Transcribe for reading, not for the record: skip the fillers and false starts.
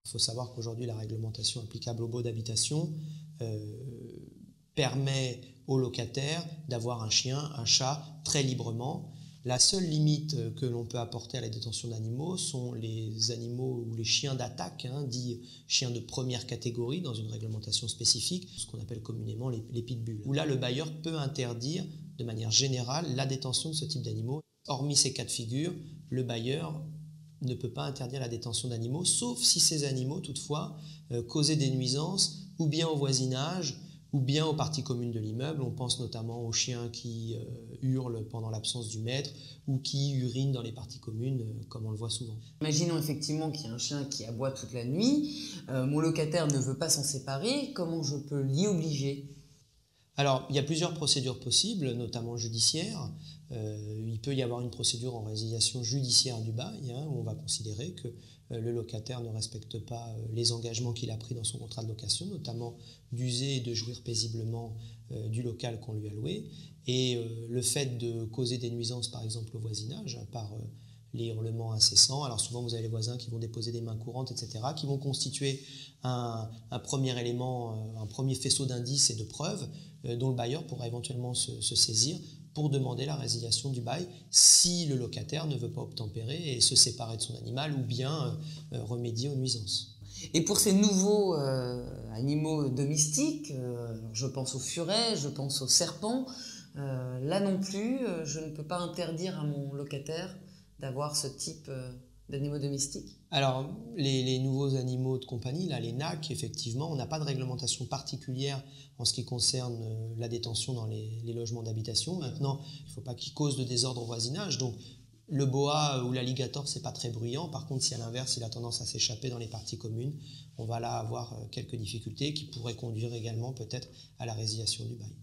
Il faut savoir qu'aujourd'hui, la réglementation applicable aux baux d'habitation permet aux locataires d'avoir un chien, un chat très librement. La seule limite que l'on peut apporter à la détention d'animaux sont les animaux ou les chiens d'attaque, dits chiens de première catégorie dans une réglementation spécifique, ce qu'on appelle communément les pitbulls, où là le bailleur peut interdire de manière générale la détention de ce type d'animaux. Hormis ces cas de figure, le bailleur ne peut pas interdire la détention d'animaux, sauf si ces animaux toutefois causaient des nuisances ou bien au voisinage, ou bien aux parties communes de l'immeuble. On pense notamment aux chiens qui hurlent pendant l'absence du maître ou qui urinent dans les parties communes, comme on le voit souvent. Imaginons effectivement qu'il y a un chien qui aboie toute la nuit, mon locataire ne veut pas s'en séparer, comment je peux l'y obliger ? Alors, il y a plusieurs procédures possibles, notamment judiciaires. Il peut y avoir une procédure en résiliation judiciaire du bail, où on va considérer que le locataire ne respecte pas les engagements qu'il a pris dans son contrat de location, notamment d'user et de jouir paisiblement du local qu'on lui a loué. Et le fait de causer des nuisances, par exemple, au voisinage, par les hurlements incessants. Alors souvent, vous avez les voisins qui vont déposer des mains courantes, etc., qui vont constituer un premier élément, un premier faisceau d'indices et de preuves dont le bailleur pourra éventuellement se saisir pour demander la résiliation du bail si le locataire ne veut pas obtempérer et se séparer de son animal ou bien remédier aux nuisances. Et pour ces nouveaux animaux domestiques, je pense aux furets, je pense aux serpents, là non plus, je ne peux pas interdire à mon locataire d'avoir ce type d'animaux domestiques? Alors, les nouveaux animaux de compagnie, là, les NAC, effectivement, on n'a pas de réglementation particulière en ce qui concerne la détention dans les logements d'habitation. Maintenant, il ne faut pas qu'ils causent de désordre au voisinage. Donc, le boa ou l'alligator, ce n'est pas très bruyant. Par contre, si à l'inverse, il a tendance à s'échapper dans les parties communes, on va là avoir quelques difficultés qui pourraient conduire également peut-être à la résiliation du bail.